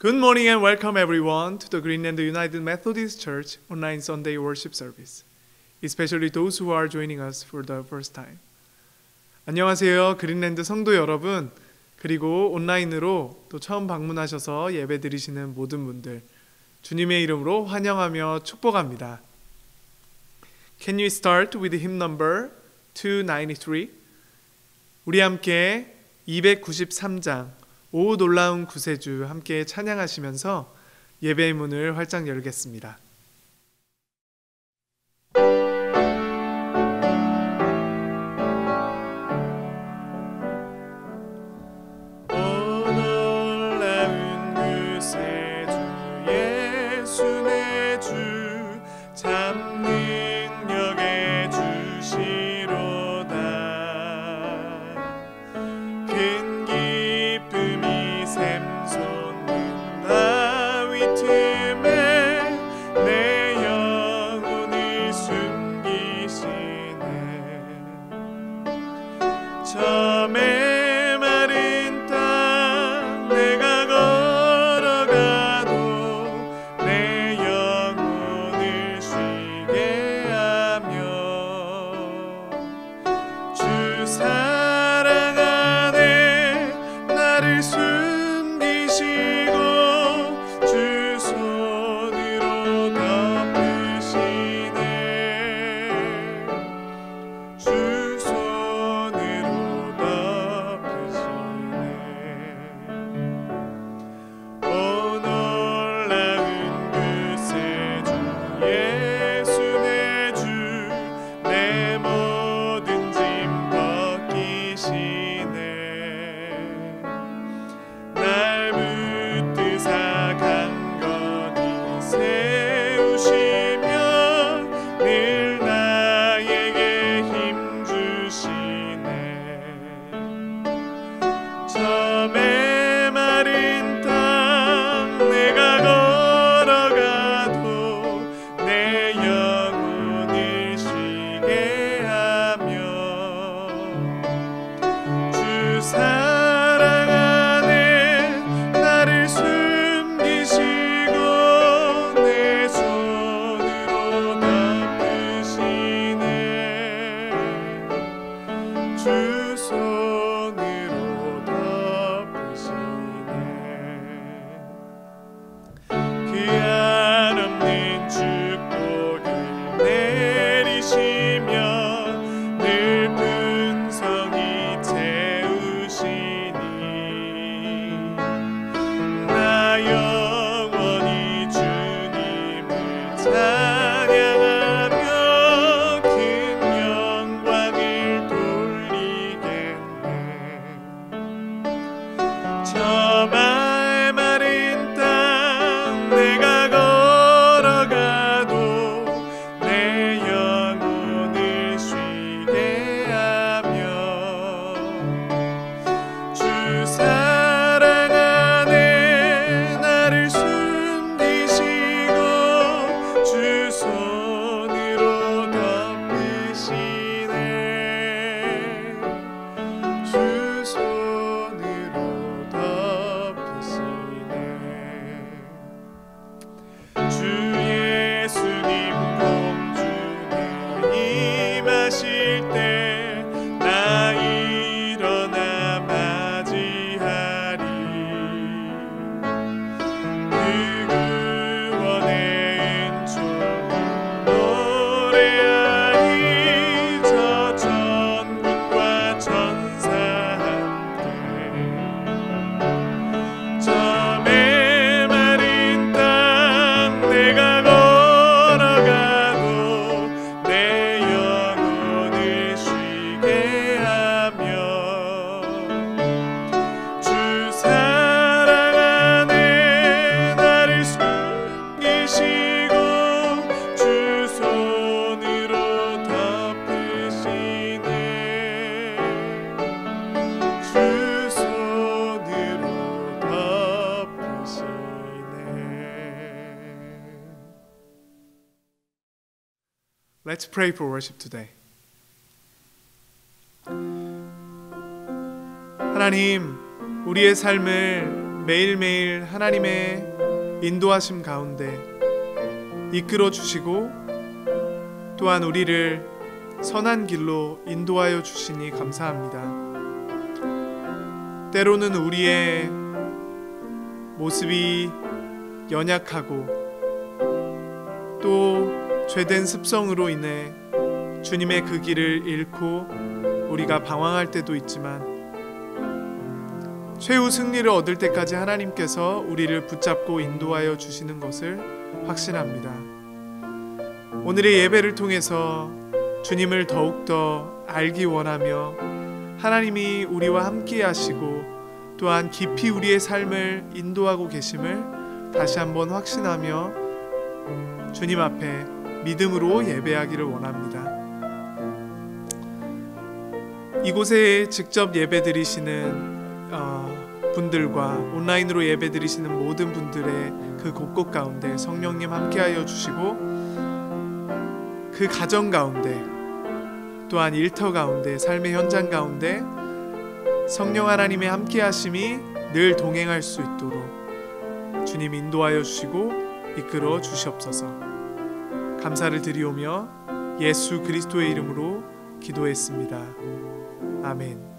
Good morning and welcome everyone to the Greenland United Methodist Church online Sunday worship service, especially those who are joining us for the first time. 안녕하세요, 그린랜드 성도 여러분, 그리고 온라인으로 또 처음 방문하셔서 예배 드리시는 모든 분들, 주님의 이름으로 환영하며 축복합니다. Can you start with hymn number 293? 우리 함께 293장 오 놀라운 구세주 함께 찬양하시면서 예배의 문을 활짝 열겠습니다. Let's pray for worship today. 하나님, 우리의 삶을 매일매일 하나님의 인도하심 가운데 이끌어 주시고 또한 우리를 선한 길로 인도하여 주시니 감사합니다. 때로는 우리의 모습이 연약하고 또 죄된 습성으로 인해 주님의 그 길을 잃고 우리가 방황할 때도 있지만 최후 승리를 얻을 때까지 하나님께서 우리를 붙잡고 인도하여 주시는 것을 확신합니다. 오늘의 예배를 통해서 주님을 더욱더 알기 원하며 하나님이 우리와 함께 하시고 또한 깊이 우리의 삶을 인도하고 계심을 다시 한번 확신하며 주님 앞에 믿음으로 예배하기를 원합니다. 이곳에 직접 예배 드리시는 분들과 온라인으로 예배 드리시는 모든 분들의 그 곳곳 가운데 성령님 함께하여 주시고 그 가정 가운데 또한 일터 가운데 삶의 현장 가운데 성령 하나님의 함께하심이 늘 동행할 수 있도록 주님 인도하여 주시고 이끌어 주시옵소서. 감사를 드리오며 예수 그리스도의 이름으로 기도했습니다. 아멘.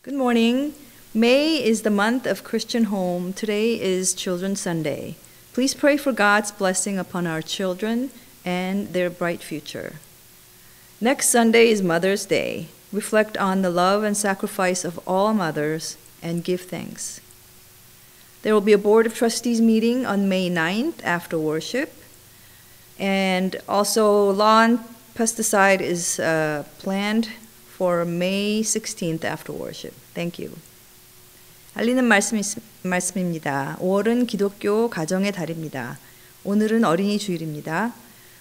Good morning. May is the month of Christian Home. Today is Children's Sunday. Please pray for God's blessing upon our children and their bright future. Next Sunday is Mother's Day. Reflect on the love and sacrifice of all mothers and give thanks. There will be a Board of Trustees meeting on May 9th after worship. And also lawn pesticide is planned for May 16th after worship. Thank you. 알리는 말씀입니다. 5월은 기독교 가정의 달입니다. 오늘은 어린이 주일입니다.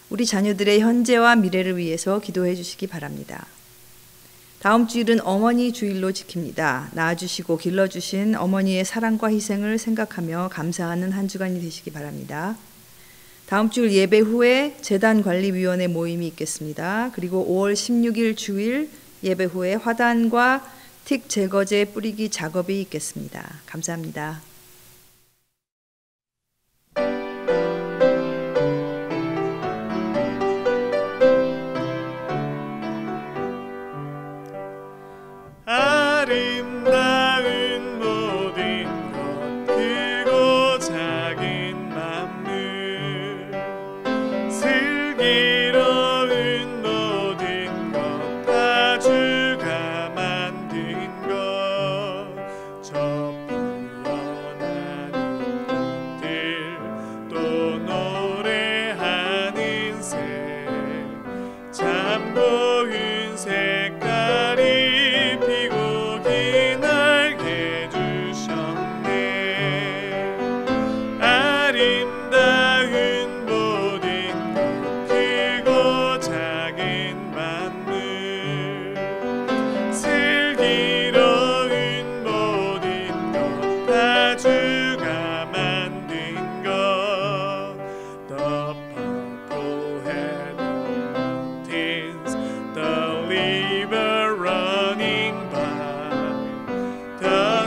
우리 자녀들의 현재와 미래를 위해서 기도해 주시기 바랍니다. 다음 주일은 어머니 주일로 지킵니다. 낳아주시고 길러주신 어머니의 사랑과 희생을 생각하며 감사하는 한 주간이 되시기 바랍니다. 다음 주일 예배 후에 재단관리위원회 모임이 있겠습니다. 그리고 5월 16일 주일 예배 후에 화단과 틱 제거제 뿌리기 작업이 있겠습니다. 감사합니다. 아름다운 모든 것 크고 작은 만물 슬기로운 모든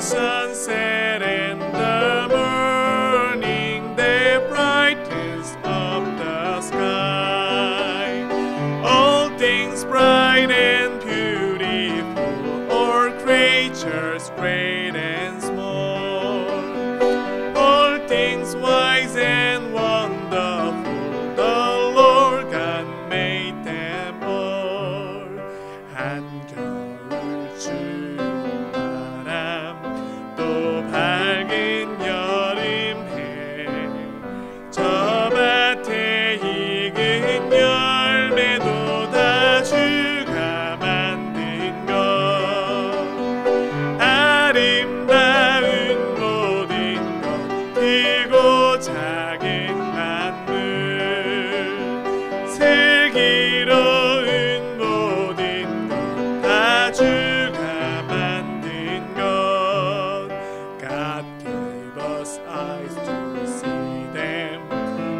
the sunset and the morning, the brightness of the sky. All things bright and beautiful, all creatures great and small, all things wise and wonderful, the Lord God made them all. 한겨울 추운 바람 또 밝은 여름해 저 밭에 익은 열매도 다 주가 만든 것 아름다운 모든 것 크고 작은 만물 슬기로운 모든 것 다 주가 만든 것 God gave us eyes to see them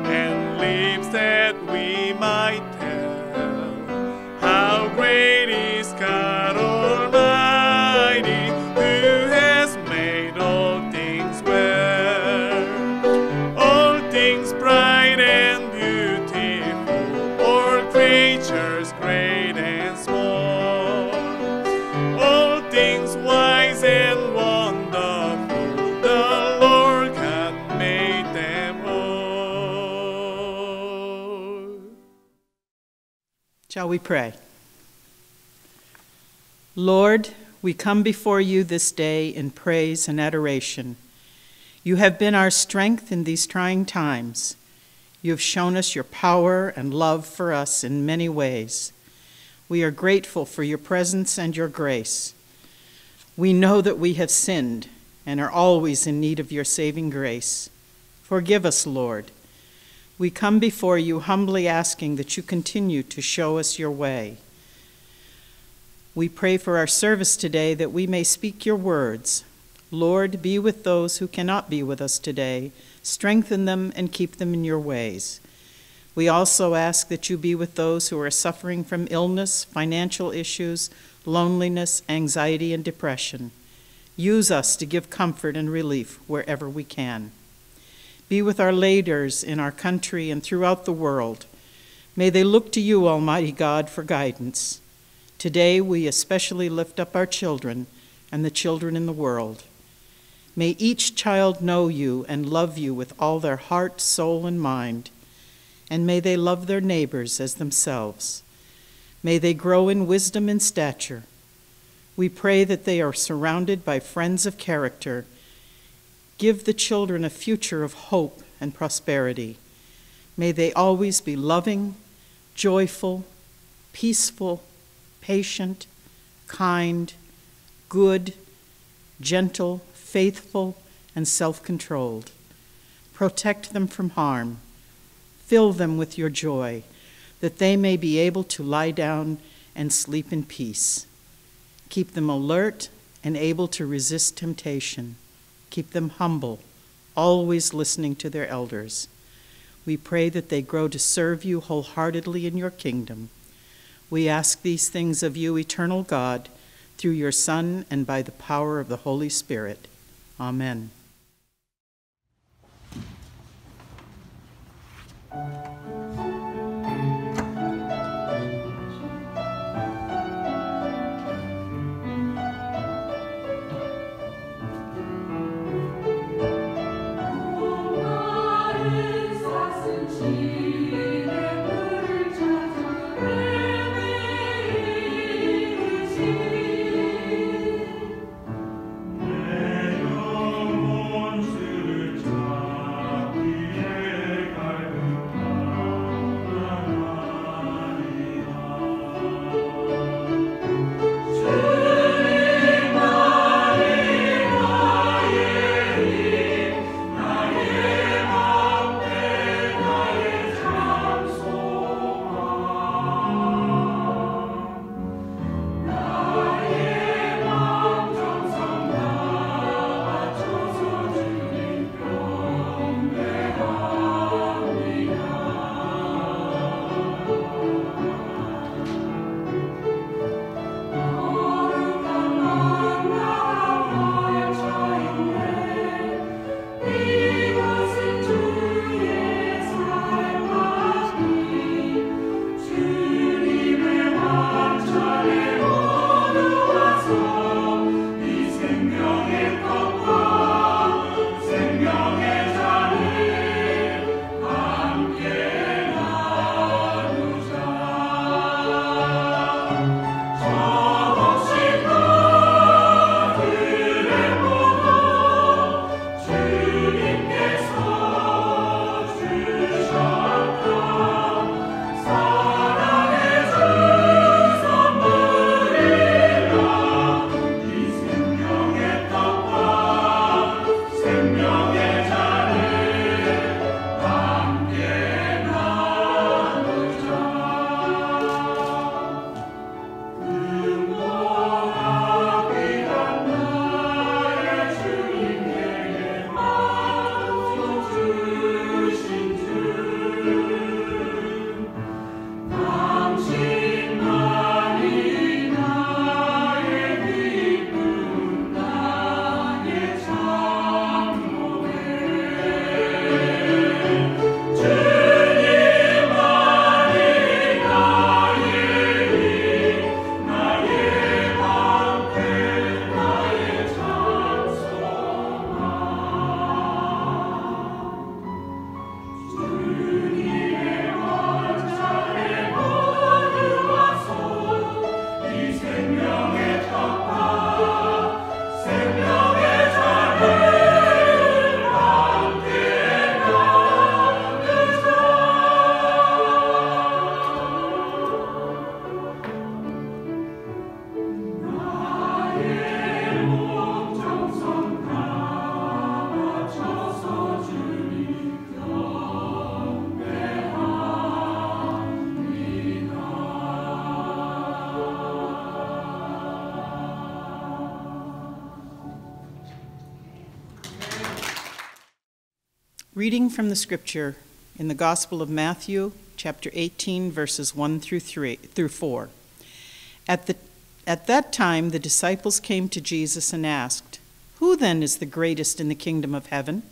and lips that we might tell how great is God Almighty, who has made all things well. All things bright and beautiful, all creatures great and small, all things wise and wonderful, the Lord God made them all. Shall we pray? Lord, we come before you this day in praise and adoration. You have been our strength in these trying times. You have shown us your power and love for us in many ways. We are grateful for your presence and your grace. We know that we have sinned and are always in need of your saving grace. Forgive us, Lord. We come before you humbly asking that you continue to show us your way. We pray for our service today that we may speak your words. Lord, be with those who cannot be with us today. Strengthen them and keep them in your ways. We also ask that you be with those who are suffering from illness, financial issues, loneliness, anxiety, and depression. Use us to give comfort and relief wherever we can. Be with our leaders in our country and throughout the world. May they look to you, Almighty God, for guidance. Today we especially lift up our children and the children in the world. May each child know you and love you with all their heart, soul, and mind, and may they love their neighbors as themselves. May they grow in wisdom and stature. We pray that they are surrounded by friends of character. Give the children a future of hope and prosperity. May they always be loving, joyful, peaceful, patient, kind, good, gentle, faithful, and self-controlled. Protect them from harm. Fill them with your joy, that they may be able to lie down and sleep in peace. Keep them alert and able to resist temptation. Keep them humble, always listening to their elders. We pray that they grow to serve you wholeheartedly in your kingdom. We ask these things of you, eternal God, through your Son and by the power of the Holy Spirit. Amen. Reading from the scripture in the Gospel of Matthew, chapter 18, verses 1 through 4. At that time, the disciples came to Jesus and asked, "Who then is the greatest in the kingdom of heaven?"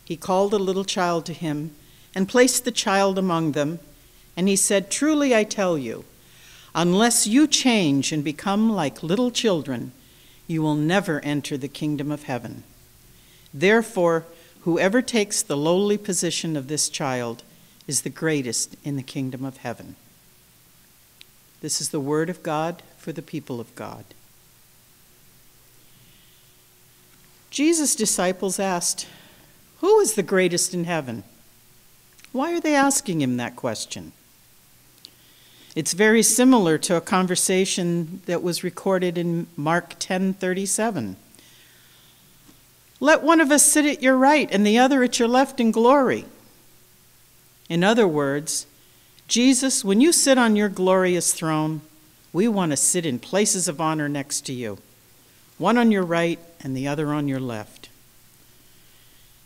He called a little child to him and placed the child among them, and he said, "Truly I tell you, unless you change and become like little children, you will never enter the kingdom of heaven. Therefore, whoever takes the lowly position of this child is the greatest in the kingdom of heaven." This is the word of God for the people of God. Jesus' disciples asked, "Who is the greatest in heaven?" Why are they asking him that question? It's very similar to a conversation that was recorded in Mark 10:37. "Let one of us sit at your right and the other at your left in glory." In other words, Jesus, when you sit on your glorious throne, we want to sit in places of honor next to you, one on your right and the other on your left.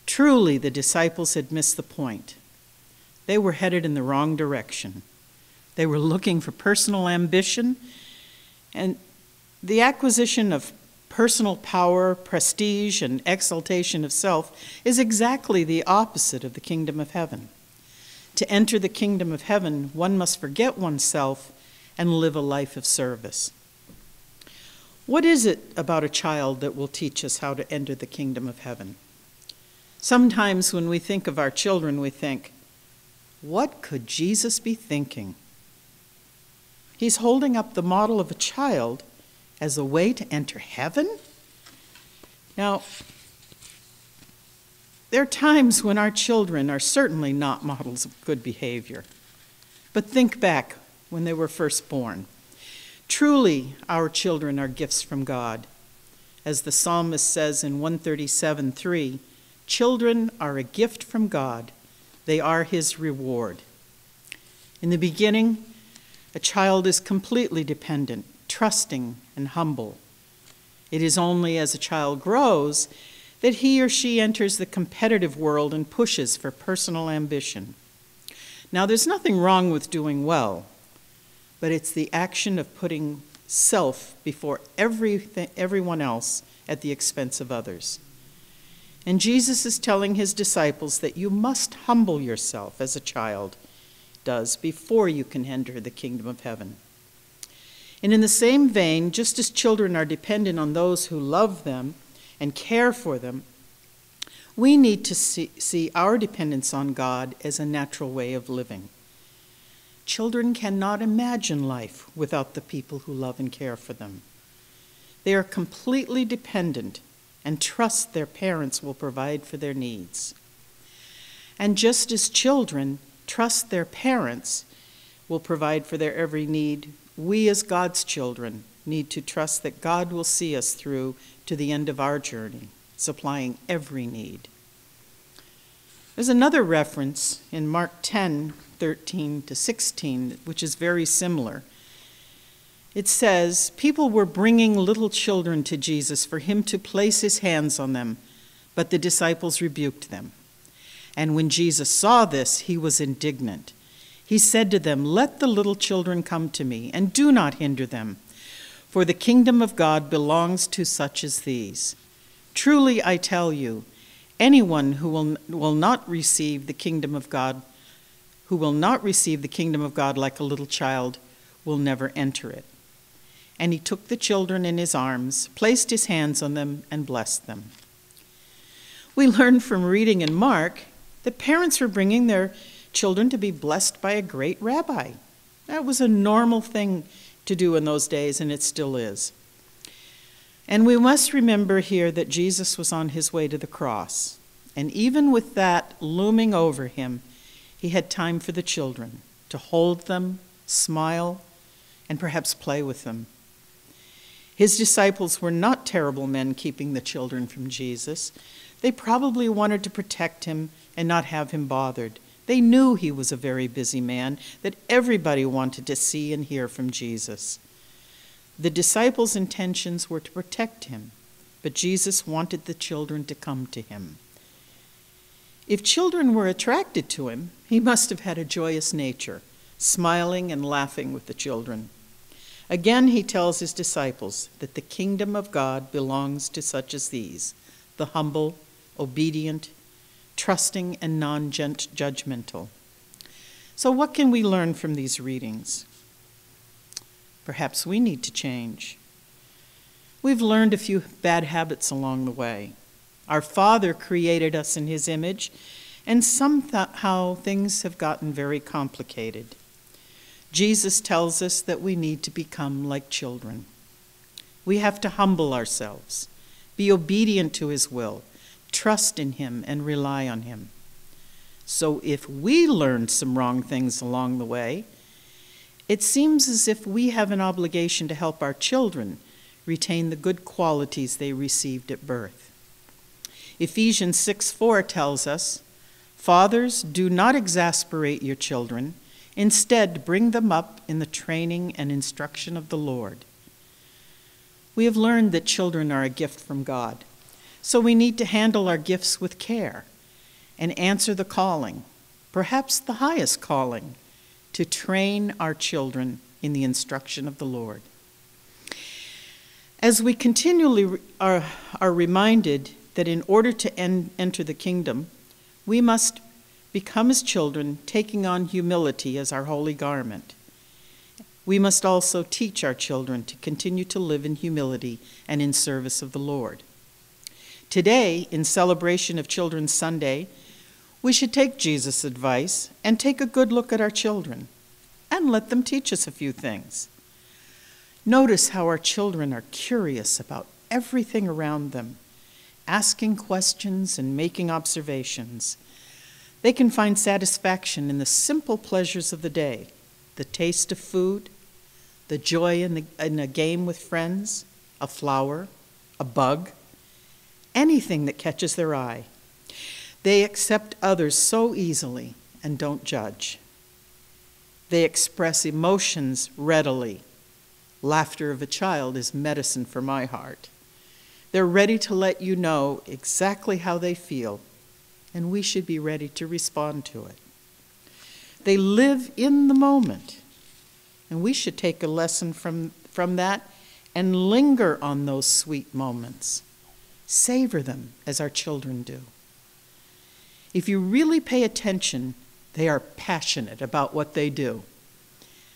Truly, the disciples had missed the point. They were headed in the wrong direction. They were looking for personal ambition, and the acquisition of personal power, prestige, and exaltation of self is exactly the opposite of the kingdom of heaven. To enter the kingdom of heaven, one must forget oneself and live a life of service. What is it about a child that will teach us how to enter the kingdom of heaven? Sometimes when we think of our children, we think, what could Jesus be thinking? He's holding up the model of a child as a way to enter heaven? Now, there are times when our children are certainly not models of good behavior. But think back when they were first born. Truly, our children are gifts from God. As the psalmist says in 137:3, "Children are a gift from God. They are his reward." In the beginning, a child is completely dependent, trusting, and humble. It is only as a child grows that he or she enters the competitive world and pushes for personal ambition. Now, there's nothing wrong with doing well, but it's the action of putting self before everyone else at the expense of others. And Jesus is telling his disciples that you must humble yourself as a child does before you can enter the kingdom of heaven. And in the same vein, just as children are dependent on those who love them and care for them, we need to see our dependence on God as a natural way of living. Children cannot imagine life without the people who love and care for them. They are completely dependent and trust their parents will provide for their needs. And just as children trust their parents will provide for their every need, we as God's children need to trust that God will see us through to the end of our journey, supplying every need. There's another reference in Mark 10:13-16, which is very similar. It says, "People were bringing little children to Jesus for him to place his hands on them, but the disciples rebuked them. And when Jesus saw this, he was indignant. He said to them, 'Let the little children come to me, and do not hinder them, for the kingdom of God belongs to such as these. Truly I tell you, anyone who will not receive the kingdom of God like a little child will never enter it.' And he took the children in his arms, placed his hands on them, and blessed them." We learn from reading in Mark that parents were bringing their children to be blessed by a great rabbi. That was a normal thing to do in those days, and it still is. And we must remember here that Jesus was on his way to the cross. And even with that looming over him, he had time for the children to hold them, smile, and perhaps play with them. His disciples were not terrible men keeping the children from Jesus. They probably wanted to protect him and not have him bothered. They knew he was a very busy man, that everybody wanted to see and hear from Jesus. The disciples' intentions were to protect him, but Jesus wanted the children to come to him. If children were attracted to him, he must have had a joyous nature, smiling and laughing with the children. Again, he tells his disciples that the kingdom of God belongs to such as these, the humble, obedient, trusting, and non-judgmental. So what can we learn from these readings? Perhaps we need to change. We've learned a few bad habits along the way. Our Father created us in his image, and somehow things have gotten very complicated. Jesus tells us that we need to become like children. We have to humble ourselves, be obedient to his will, trust in him, and rely on him. So if we learned some wrong things along the way, it seems as if we have an obligation to help our children retain the good qualities they received at birth. Ephesians 6:4 tells us, "Fathers, do not exasperate your children. Instead, bring them up in the training and instruction of the Lord." We have learned that children are a gift from God, so we need to handle our gifts with care and answer the calling, perhaps the highest calling, to train our children in the instruction of the Lord. As we continually are reminded that in order to enter the kingdom, we must become as children, taking on humility as our holy garment. We must also teach our children to continue to live in humility and in service of the Lord. Today, in celebration of Children's Sunday, we should take Jesus' advice and take a good look at our children and let them teach us a few things. Notice how our children are curious about everything around them, asking questions and making observations. They can find satisfaction in the simple pleasures of the day, the taste of food, the joy in a game with friends, a flower, a bug, anything that catches their eye. They accept others so easily and don't judge. They express emotions readily. Laughter of a child is medicine for my heart. They're ready to let you know exactly how they feel, and we should be ready to respond to it. They live in the moment, and we should take a lesson from that and linger on those sweet moments. Savor them as our children do. If you really pay attention, they are passionate about what they do.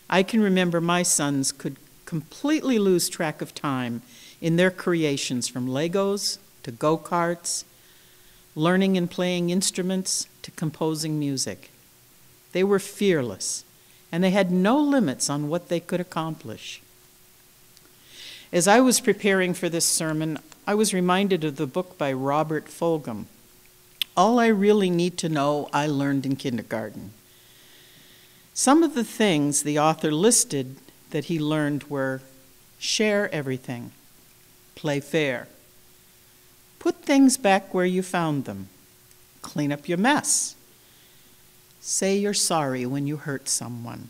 I can remember my sons could completely lose track of time in their creations, from Legos to go-karts, learning and playing instruments to composing music. They were fearless, and they had no limits on what they could accomplish. As I was preparing for this sermon, I was reminded of the book by Robert Fulghum, All I Really Need to Know I Learned in Kindergarten. Some of the things the author listed that he learned were: share everything, play fair, put things back where you found them, clean up your mess, say you're sorry when you hurt someone,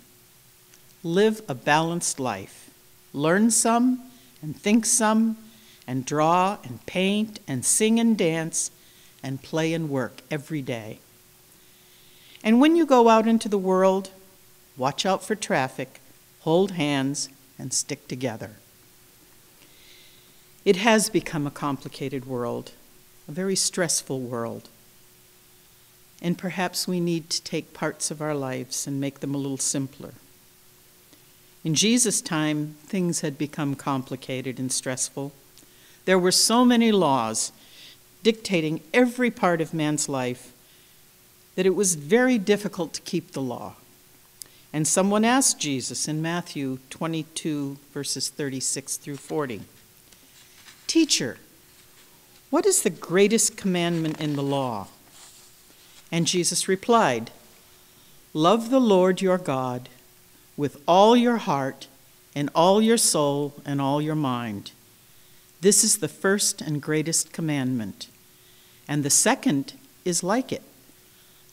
live a balanced life, learn some and think some, and draw and paint and sing and dance and play and work every day. And when you go out into the world, watch out for traffic, hold hands, and stick together. It has become a complicated world, a very stressful world. And perhaps we need to take parts of our lives and make them a little simpler. In Jesus' time, things had become complicated and stressful. There were so many laws dictating every part of man's life that it was very difficult to keep the law. And someone asked Jesus in Matthew 22, verses 36 through 40, "Teacher, what is the greatest commandment in the law?" And Jesus replied, "Love the Lord your God with all your heart and all your soul and all your mind. This is the first and greatest commandment. And the second is like it.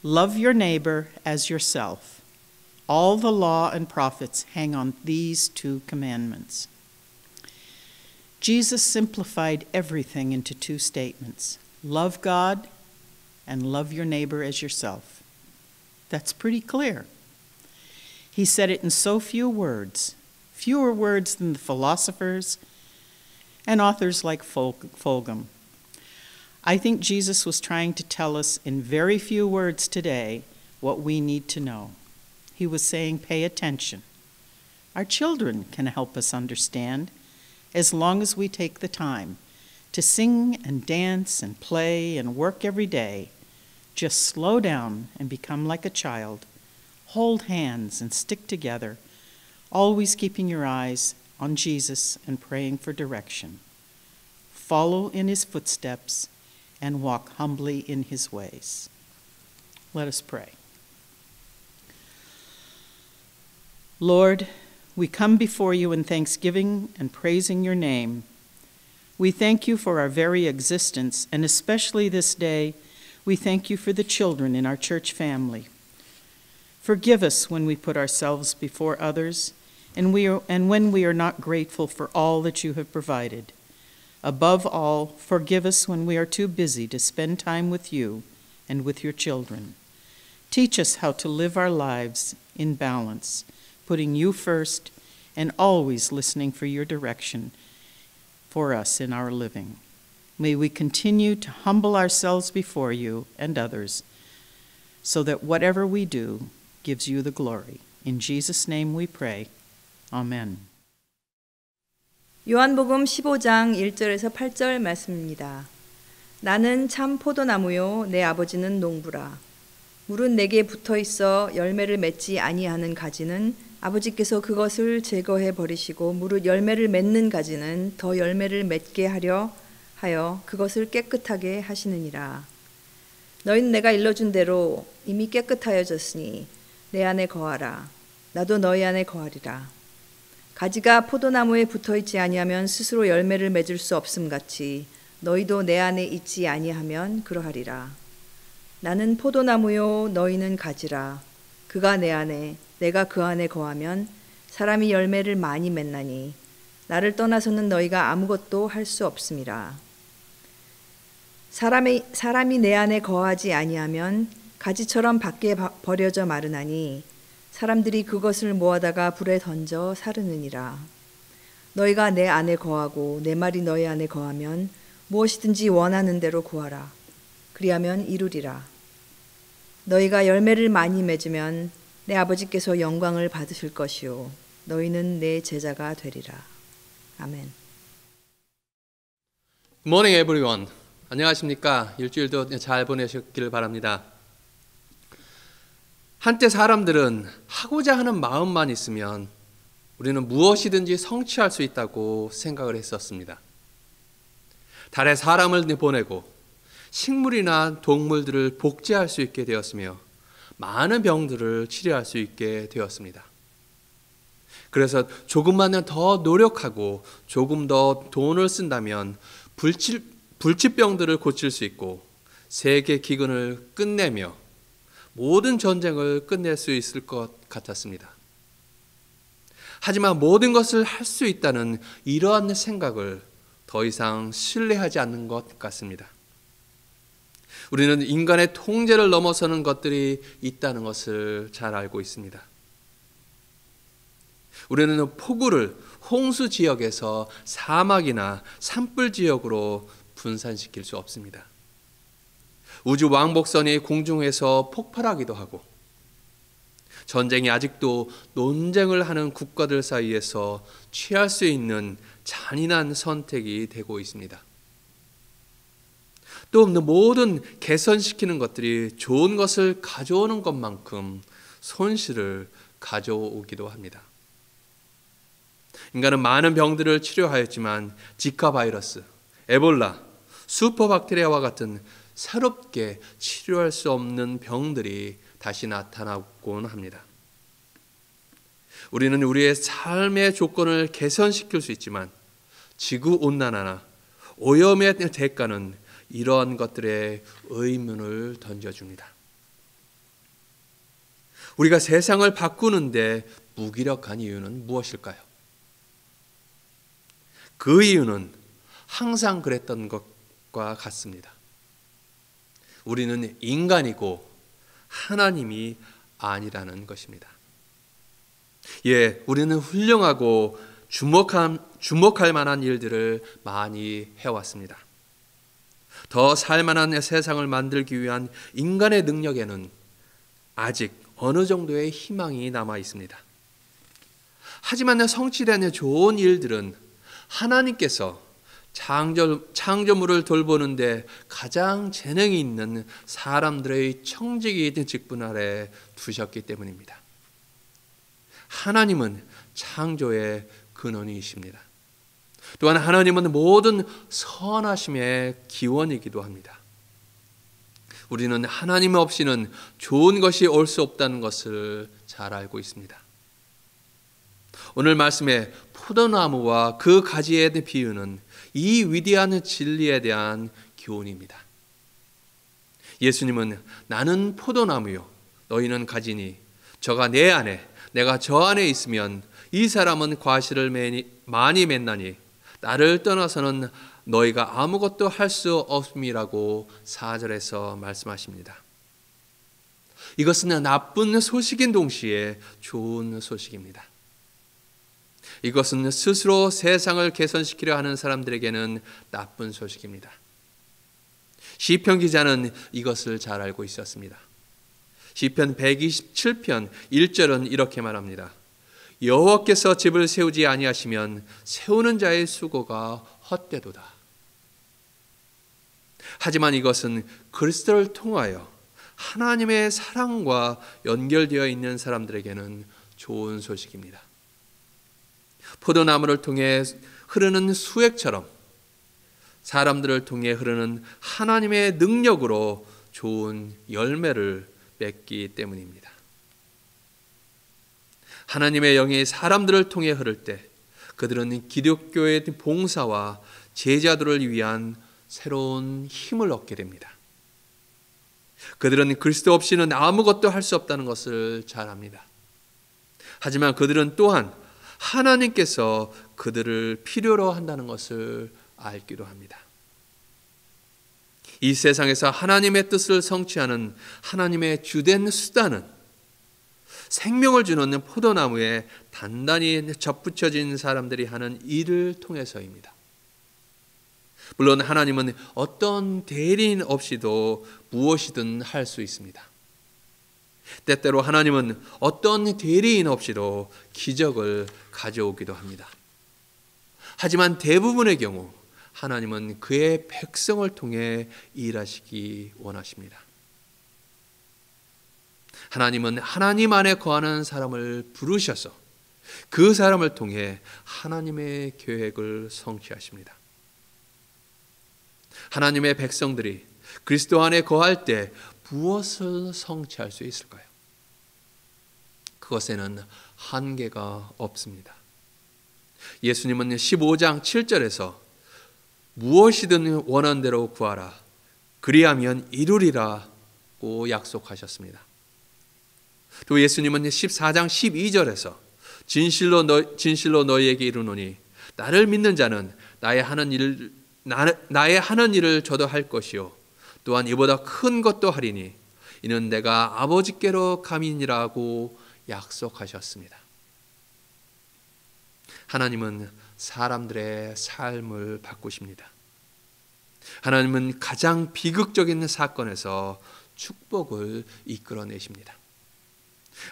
Love your neighbor as yourself. All the law and prophets hang on these two commandments." Jesus simplified everything into two statements: love God and love your neighbor as yourself. That's pretty clear. He said it in so few words, fewer words than the philosophers and authors like Fulgham. I think Jesus was trying to tell us in very few words today what we need to know. He was saying, pay attention. Our children can help us understand as long as we take the time to sing and dance and play and work every day. Just slow down and become like a child. Hold hands and stick together, always keeping your eyes on Jesus and praying for direction. Follow in his footsteps and walk humbly in his ways. Let us pray. Lord, we come before you in thanksgiving and praising your name. We thank you for our very existence, and especially this day, we thank you for the children in our church family. Forgive us when we put ourselves before others, and when we are not grateful for all that you have provided. Above all, forgive us when we are too busy to spend time with you and with your children. Teach us how to live our lives in balance, putting you first and always listening for your direction for us in our living. May we continue to humble ourselves before you and others so that whatever we do gives you the glory. In Jesus' name we pray. Amen. 요한복음 15장 1절에서 8절 말씀입니다. 나는 참 포도나무요 내 아버지는 농부라. 물은 내게 붙어 있어 열매를 맺지 아니하는 가지는 아버지께서 그것을 제거해 버리시고 무릇 열매를 맺는 가지는 더 열매를 맺게 하려 하여 그것을 깨끗하게 하시느니라. 너희는 내가 일러준 대로 이미 깨끗하여졌으니 내 안에 거하라. 나도 너희 안에 거하리라. 가지가 포도나무에 붙어 있지 아니하면 스스로 열매를 맺을 수 없음 같이 너희도 내 안에 있지 아니하면 그러하리라. 나는 포도나무요 너희는 가지라. 그가 내 안에 내가 그 안에 거하면 사람이 열매를 많이 맺나니 나를 떠나서는 너희가 아무것도 할 수 없음이라. 사람이 내 안에 거하지 아니하면 가지처럼 밖에 버려져 마르나니 사람들이 그것을 모아다가 불에 던져 사르느니라. 너희가 내 안에 거하고 내 말이 너희 안에 거하면 무엇이든지 원하는 대로 구하라. 그리하면 이루리라. 너희가 열매를 많이 맺으면 내 아버지께서 영광을 받으실 것이요 너희는 내 제자가 되리라. 아멘. Good morning, everyone. 안녕하십니까? 일주일도 잘 보내셨길 바랍니다. 한때 사람들은 하고자 하는 마음만 있으면 우리는 무엇이든지 성취할 수 있다고 생각을 했었습니다. 달에 사람을 보내고 식물이나 동물들을 복제할 수 있게 되었으며 많은 병들을 치료할 수 있게 되었습니다. 그래서 조금만 더 노력하고 조금 더 돈을 쓴다면 불치병들을 고칠 수 있고 세계 기근을 끝내며 모든 전쟁을 끝낼 수 있을 것 같았습니다. 하지만 모든 것을 할 수 있다는 이러한 생각을 더 이상 신뢰하지 않는 것 같습니다. 우리는 인간의 통제를 넘어서는 것들이 있다는 것을 잘 알고 있습니다. 우리는 폭우를 홍수 지역에서 사막이나 산불 지역으로 분산시킬 수 없습니다. 우주 왕복선이 공중에서 폭발하기도 하고 전쟁이 아직도 논쟁을 하는 국가들 사이에서 취할 수 있는 잔인한 선택이 되고 있습니다. 또 모든 개선시키는 것들이 좋은 것을 가져오는 것만큼 손실을 가져오기도 합니다. 인간은 많은 병들을 치료하였지만 지카 바이러스, 에볼라, 슈퍼박테리아와 같은 새롭게 치료할 수 없는 병들이 다시 나타나곤 합니다. 우리는 우리의 삶의 조건을 개선시킬 수 있지만 지구온난화나 오염의 대가는 이러한 것들의 의문을 던져줍니다. 우리가 세상을 바꾸는데 무기력한 이유는 무엇일까요? 그 이유는 항상 그랬던 것과 같습니다. 우리는 인간이고 하나님이 아니라는 것입니다. 예, 우리는 훌륭하고 주목할 만한 일들을 많이 해왔습니다. 더 살만한 세상을 만들기 위한 인간의 능력에는 아직 어느 정도의 희망이 남아 있습니다. 하지만 성취된 좋은 일들은 하나님께서 창조물을 돌보는데 가장 재능이 있는 사람들의 청지기 직분 아래 두셨기 때문입니다. 하나님은 창조의 근원이십니다. 또한 하나님은 모든 선하심의 기원이기도 합니다. 우리는 하나님 없이는 좋은 것이 올 수 없다는 것을 잘 알고 있습니다. 오늘 말씀의 포도나무와 그 가지의 비유는 이 위대한 진리에 대한 교훈입니다. 예수님은 나는 포도나무요 너희는 가지니 저가 내 안에 내가 저 안에 있으면 이 사람은 과실을 많이 맺나니 나를 떠나서는 너희가 아무것도 할 수 없음이라고 4절에서 말씀하십니다. 이것은 나쁜 소식인 동시에 좋은 소식입니다. 이것은 스스로 세상을 개선시키려 하는 사람들에게는 나쁜 소식입니다. 시편 기자는 이것을 잘 알고 있었습니다. 시편 127편 1절은 이렇게 말합니다. 여호와께서 집을 세우지 아니하시면 세우는 자의 수고가 헛되도다. 하지만 이것은 그리스도를 통하여 하나님의 사랑과 연결되어 있는 사람들에게는 좋은 소식입니다. 포도나무를 통해 흐르는 수액처럼 사람들을 통해 흐르는 하나님의 능력으로 좋은 열매를 맺기 때문입니다. 하나님의 영이 사람들을 통해 흐를 때 그들은 기독교의 봉사와 제자들을 위한 새로운 힘을 얻게 됩니다. 그들은 그리스도 없이는 아무것도 할 수 없다는 것을 잘 압니다. 하지만 그들은 또한 하나님께서 그들을 필요로 한다는 것을 알기도 합니다. 이 세상에서 하나님의 뜻을 성취하는 하나님의 주된 수단은 생명을 주는 포도나무에 단단히 접붙여진 사람들이 하는 일을 통해서입니다. 물론 하나님은 어떤 대리인 없이도 무엇이든 할 수 있습니다. 때때로 하나님은 어떤 대리인 없이도 기적을 가져오기도 합니다. 하지만 대부분의 경우 하나님은 그의 백성을 통해 일하시기 원하십니다. 하나님은 하나님 안에 거하는 사람을 부르셔서 그 사람을 통해 하나님의 계획을 성취하십니다. 하나님의 백성들이 그리스도 안에 거할 때 무엇을 성취할 수 있을까요? 그것에는 한계가 없습니다. 예수님은 15장 7절에서 무엇이든 원하는 대로 구하라 그리하면 이루리라고 약속하셨습니다. 또 예수님은 14장 12절에서 진실로 너희에게 이르노니 나를 믿는 자는 나의 하는 일을 저도 할 것이요 또한 이보다 큰 것도 하리니 이는 내가 아버지께로 감이니라고 약속하셨습니다. 하나님은 사람들의 삶을 바꾸십니다. 하나님은 가장 비극적인 사건에서 축복을 이끌어내십니다.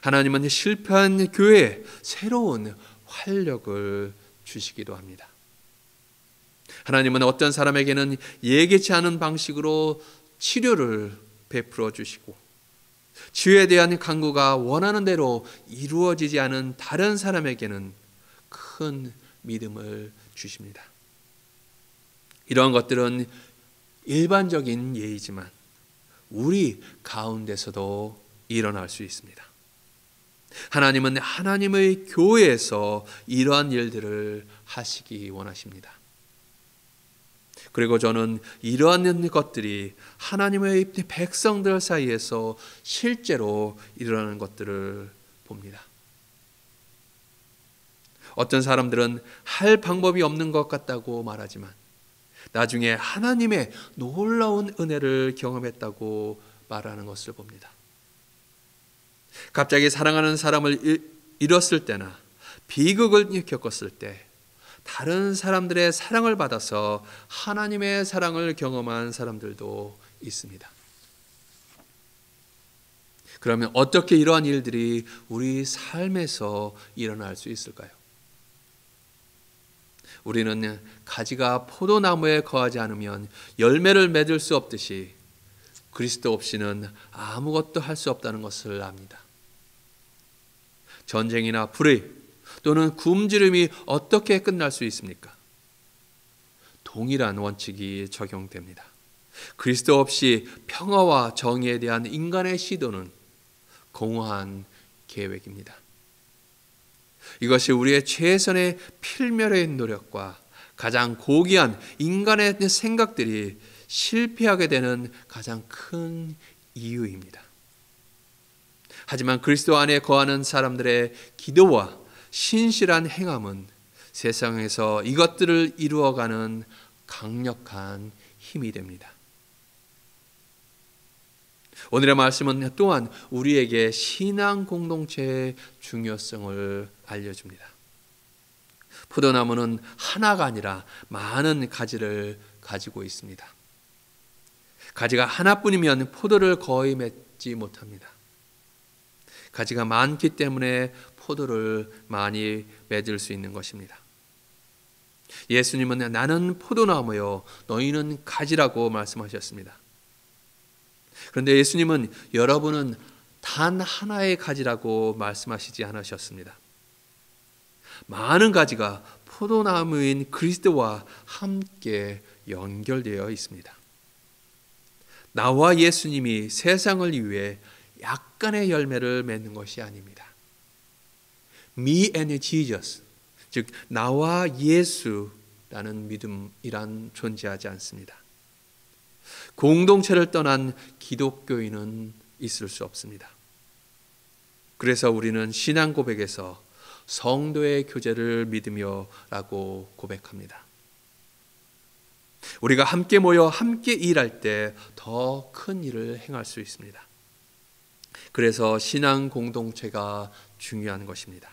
하나님은 실패한 교회에 새로운 활력을 주시기도 합니다. 하나님은 어떤 사람에게는 예기치 않은 방식으로 치료를 베풀어 주시고 치유에 대한 간구가 원하는 대로 이루어지지 않은 다른 사람에게는 큰 믿음을 주십니다. 이러한 것들은 일반적인 예이지만 우리 가운데서도 일어날 수 있습니다. 하나님은 하나님의 교회에서 이러한 일들을 하시기 원하십니다. 그리고 저는 이러한 것들이 하나님의 백성들 사이에서 실제로 일어나는 것들을 봅니다. 어떤 사람들은 할 방법이 없는 것 같다고 말하지만 나중에 하나님의 놀라운 은혜를 경험했다고 말하는 것을 봅니다. 갑자기 사랑하는 사람을 잃었을 때나 비극을 겪었을 때 다른 사람들의 사랑을 받아서 하나님의 사랑을 경험한 사람들도 있습니다. 그러면 어떻게 이러한 일들이 우리 삶에서 일어날 수 있을까요? 우리는 가지가 포도나무에 거하지 않으면 열매를 맺을 수 없듯이 그리스도 없이는 아무것도 할 수 없다는 것을 압니다. 전쟁이나 불의 또는 굶주림이 어떻게 끝날 수 있습니까? 동일한 원칙이 적용됩니다. 그리스도 없이 평화와 정의에 대한 인간의 시도는 공허한 계획입니다. 이것이 우리의 최선의 필멸의 노력과 가장 고귀한 인간의 생각들이 실패하게 되는 가장 큰 이유입니다. 하지만 그리스도 안에 거하는 사람들의 기도와 신실한 행함은 세상에서 이것들을 이루어가는 강력한 힘이 됩니다. 오늘의 말씀은 또한 우리에게 신앙 공동체의 중요성을 알려줍니다. 포도나무는 하나가 아니라 많은 가지를 가지고 있습니다. 가지가 하나뿐이면 포도를 거의 맺지 못합니다. 가지가 많기 때문에 포도를 많이 맺을 수 있는 것입니다. 예수님은 나는 포도나무요 너희는 가지라고 말씀하셨습니다. 그런데 예수님은 여러분은 단 하나의 가지라고 말씀하시지 않으셨습니다. 많은 가지가 포도나무인 그리스도와 함께 연결되어 있습니다. 나와 예수님이 세상을 위해 약간의 열매를 맺는 것이 아닙니다. Me and Jesus, 즉 나와 예수라는 믿음이란 존재하지 않습니다. 공동체를 떠난 기독교인은 있을 수 없습니다. 그래서 우리는 신앙 고백에서 성도의 교제를 믿으며라고 고백합니다. 우리가 함께 모여 함께 일할 때 더 큰 일을 행할 수 있습니다. 그래서 신앙 공동체가 중요한 것입니다.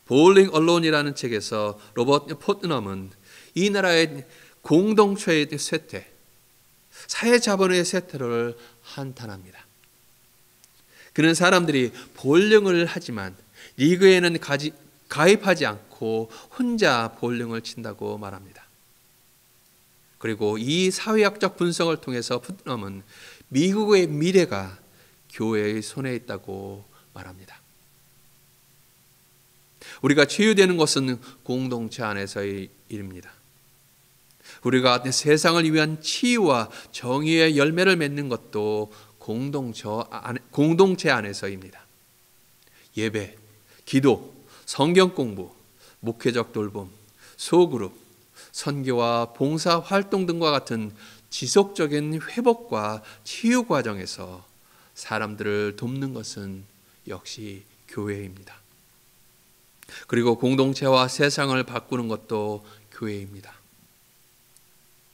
Bowling Alone이라는 책에서 로버트 포트넘은 이 나라의 공동체의 쇠퇴, 사회자본의 쇠퇴를 한탄합니다. 그는 사람들이 볼링을 하지만 리그에는 가입하지 않고 혼자 볼링을 친다고 말합니다. 그리고 이 사회학적 분석을 통해서 푸트넘은 미국의 미래가 교회의 손에 있다고 말합니다. 우리가 치유되는 것은 공동체 안에서의 일입니다. 우리가 세상을 위한 치유와 정의의 열매를 맺는 것도 공동체 안에서입니다. 예배, 기도, 성경 공부, 목회적 돌봄, 소그룹, 선교와 봉사 활동 등과 같은 지속적인 회복과 치유 과정에서 사람들을 돕는 것은 역시 교회입니다. 그리고 공동체와 세상을 바꾸는 것도 교회입니다.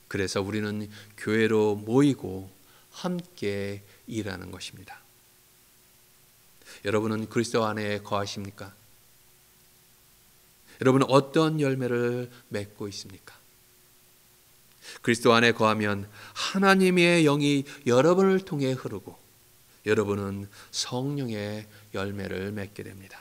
그래서 우리는 교회로 모이고 함께 일하는 것입니다. 여러분은 그리스도 안에 거하십니까? 여러분은 어떤 열매를 맺고 있습니까? 그리스도 안에 거하면 하나님의 영이 여러분을 통해 흐르고 여러분은 성령의 열매를 맺게 됩니다.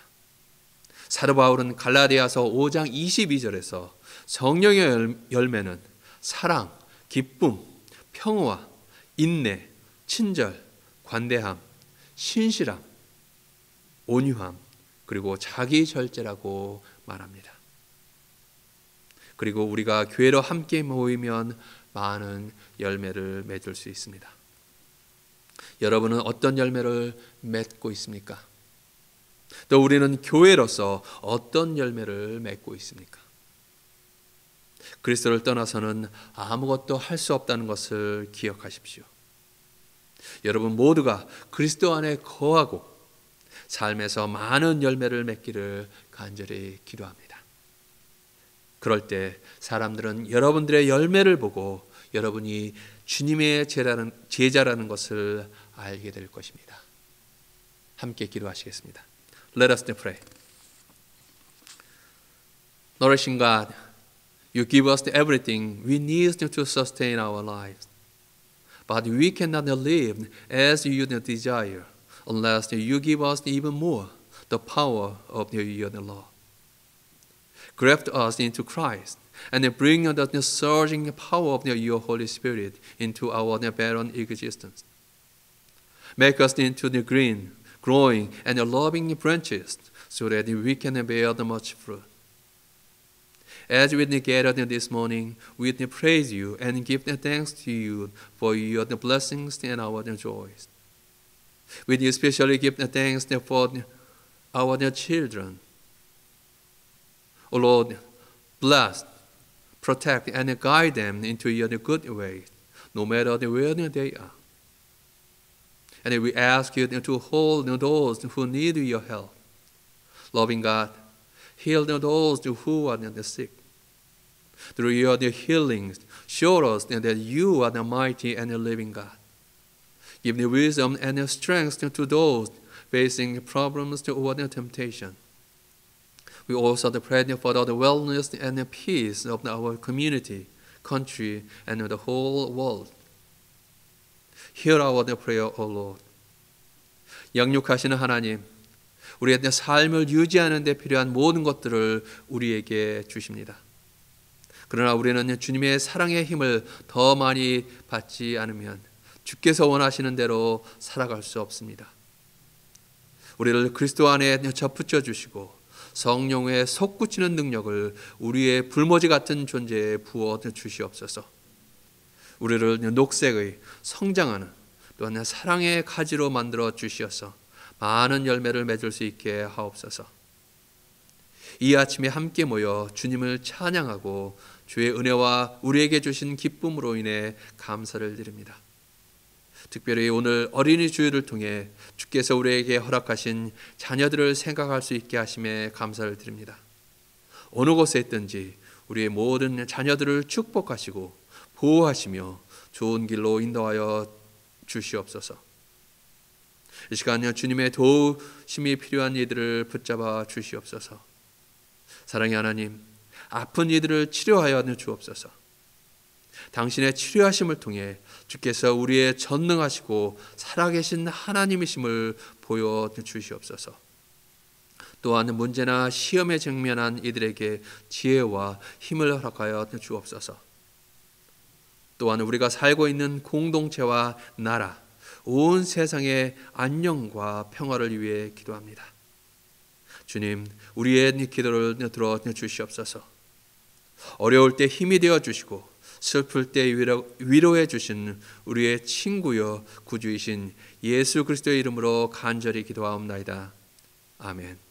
사도 바울은 갈라디아서 5장 22절에서 성령의 열매는 사랑, 기쁨, 평화, 인내, 친절, 관대함, 신실함, 온유함, 그리고 자기 절제라고 말합니다. 그리고 우리가 교회로 함께 모이면 많은 열매를 맺을 수 있습니다. 여러분은 어떤 열매를 맺고 있습니까? 또 우리는 교회로서 어떤 열매를 맺고 있습니까? 그리스도를 떠나서는 아무것도 할 수 없다는 것을 기억하십시오. 여러분 모두가 그리스도 안에 거하고 삶에서 많은 열매를 맺기를 간절히 기도합니다. 그럴 때 사람들은 여러분들의 열매를 보고 여러분이 주님의 제자라는 것을 알게 될 것입니다. 함께 기도하시겠습니다. Let us pray. Nourishing God, you give us everything we need to sustain our lives. But we cannot live as you desire unless you give us even more the power of your love. Graft us into Christ and bring the surging power of your Holy Spirit into our barren existence. Make us into the green, growing, and loving branches so that we can bear much fruit. As we gather this morning, we praise you and give thanks to you for your blessings and our joys. We especially give thanks for our children. O Lord, bless, protect, and guide them into your good ways, no matter where they are. And we ask you to hold those who need your help. Loving God, heal those who are sick. Through your healings, show us that you are the mighty and the living God. Give the wisdom and the strength to those facing problems or temptation. We also pray for the wellness and the peace of our community, country, and the whole world. Hear our prayer, O Lord. 양육하시는 하나님, 우리의 삶을 유지하는 데 필요한 모든 것들을 우리에게 주십니다. 그러나 우리는 주님의 사랑의 힘을 더 많이 받지 않으면 주께서 원하시는 대로 살아갈 수 없습니다. 우리를 그리스도 안에 접붙여 주시고 성령의 솟구치는 능력을 우리의 불모지 같은 존재에 부어 주시옵소서. 우리를 녹색의 성장하는 또한 사랑의 가지로 만들어 주시어서 많은 열매를 맺을 수 있게 하옵소서. 이 아침에 함께 모여 주님을 찬양하고 주의 은혜와 우리에게 주신 기쁨으로 인해 감사를 드립니다. 특별히 오늘 어린이 주일을 통해 주께서 우리에게 허락하신 자녀들을 생각할 수 있게 하심에 감사를 드립니다. 어느 곳에 있든지 우리의 모든 자녀들을 축복하시고 보호하시며 좋은 길로 인도하여 주시옵소서. 이 시간 주님의 도우심이 필요한 이들을 붙잡아 주시옵소서. 사랑의 하나님, 아픈 이들을 치료하여 주옵소서. 당신의 치료하심을 통해 주께서 우리의 전능하시고 살아계신 하나님이심을 보여주시옵소서. 또한 문제나 시험에 직면한 이들에게 지혜와 힘을 허락하여 주옵소서. 또한 우리가 살고 있는 공동체와 나라, 온 세상의 안녕과 평화를 위해 기도합니다. 주님, 우리의 기도를 들어 주시옵소서. 어려울 때 힘이 되어 주시고 슬플 때 위로해 주신 우리의 친구여 구주이신 예수 그리스도의 이름으로 간절히 기도하옵나이다. 아멘.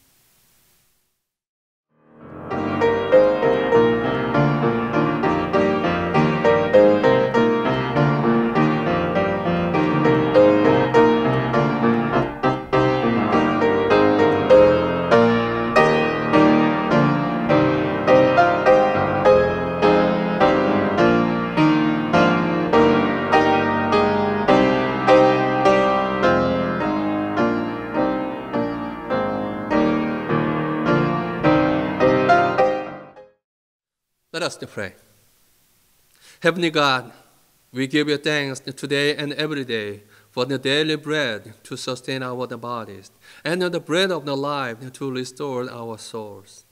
Let us pray. Heavenly God, we give you thanks today and every day for the daily bread to sustain our bodies and the bread of the life to restore our souls.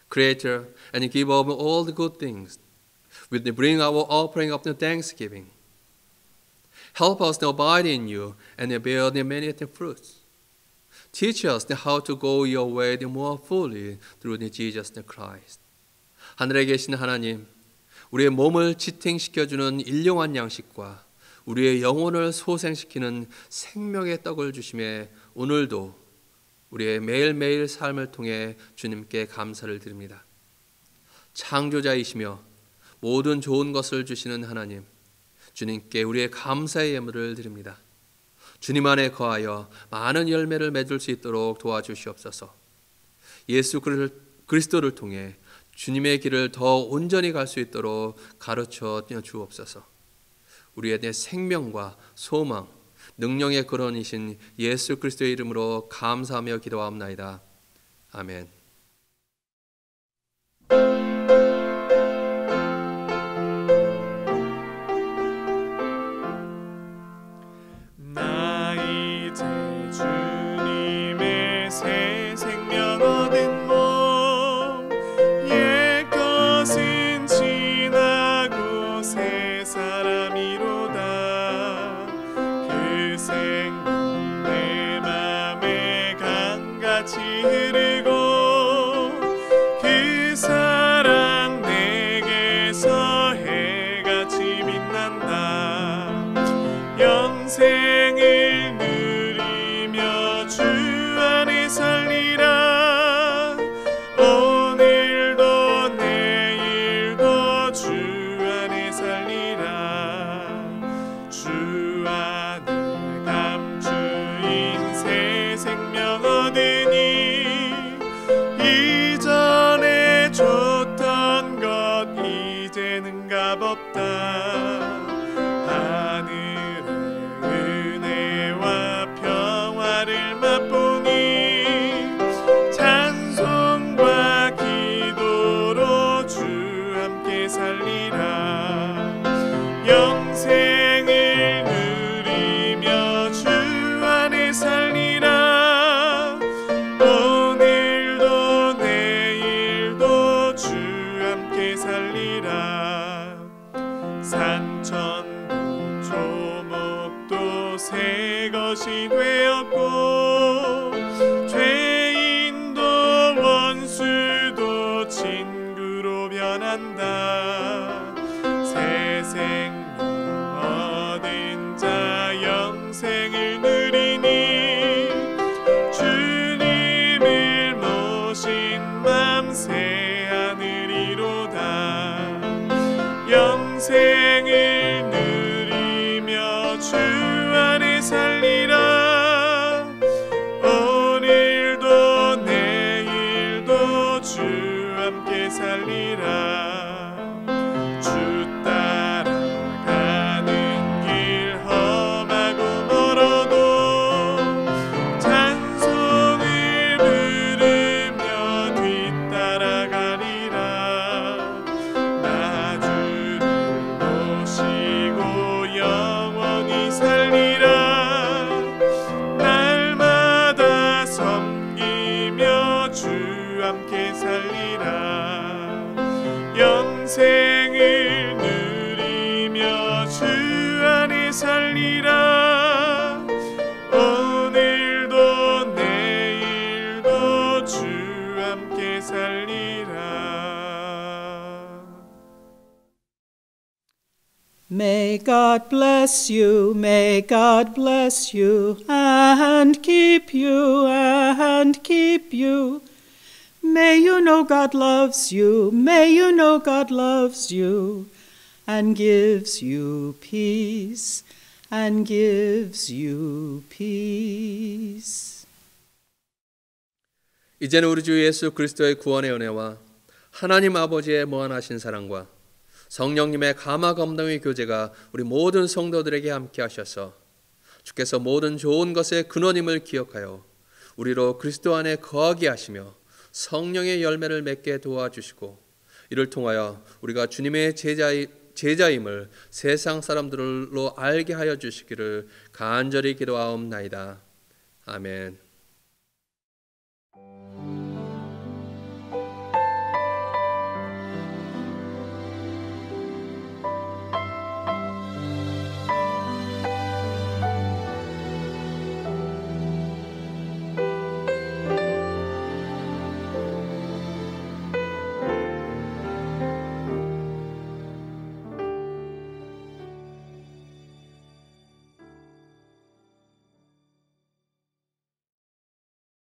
Creator and giver of all the good things, we bring our offering of the thanksgiving. Help us to abide in you and bear the many fruits. Teach us how to go your way more fully through Jesus Christ. 하늘에 계신 하나님, 우리의 몸을 지탱시켜주는 일용한 양식과 우리의 영혼을 소생시키는 생명의 떡을 주심에 오늘도 우리의 매일매일 삶을 통해 주님께 감사를 드립니다. 창조자이시며 모든 좋은 것을 주시는 하나님, 주님께 우리의 감사의 예물을 드립니다. 주님 안에 거하여 많은 열매를 맺을 수 있도록 도와주시옵소서. 예수 그리스도를 통해 주님의 길을 더 온전히 갈 수 있도록 가르쳐 주옵소서. 우리의 내 생명과 소망, 능력의 근원이신 예수 그리스도의 이름으로 감사하며 기도하옵나이다. 아멘. 나 이제 주님의 새 생명 얻은 몸, 옛 것은 지나고 새 사람이로다. 그 생명 내 맘에 강같이 흐르고 그 사랑 내게서 해같이 빛난다. 영생을 누리며 주 안에 살리라. 오늘도 내일도 주 안에 살리라. 주 안에 감추인 새 생명 얻으니 이전에 줬던 것 이제는 값없다. 하늘의 은혜와 평화를 맛보니 찬송과 기도로 주 함께 살리라. 영생을 누리며 주 안에 살리라. 오늘도 내일도 주 함께 살리라. 산천도 조목도 새 것이 되었고 죄인도 원수도 친구로 변한다. 새 생명 얻은 자 영생을 누리니 주님을 모신 맘 새 하늘이로다. 영생을 누리며 주 안에 살리라. 오늘도 내일도 주 함께 살리라. 주 따라가는 길 험하고 멀어도 찬송을 부르며 뒤따라가리라. 나 주를 모시고 영원히 살리라. 날마다 섬기며 주 함께 살리라. 영생을 누리며 주 안에 살리라. 오늘도 내일도 주 함께 살리라. May God bless you, may God bless you, and keep you, and keep you. May you know God loves you, may you know God loves you, and gives you peace, and gives you peace. 이제는 우리 주 예수 그리스도의 구원의 은혜와 하나님 아버지의 무한하신 사랑과 성령님의 감화 감동의 교제가 우리 모든 성도들에게 함께 하셔서 주께서 모든 좋은 것의 근원임을 기억하여 우리로 그리스도 안에 거하게 하시며 성령의 열매를 맺게 도와주시고 이를 통하여 우리가 주님의 제자임을 세상 사람들로 알게 하여 주시기를 간절히 기도하옵나이다. 아멘.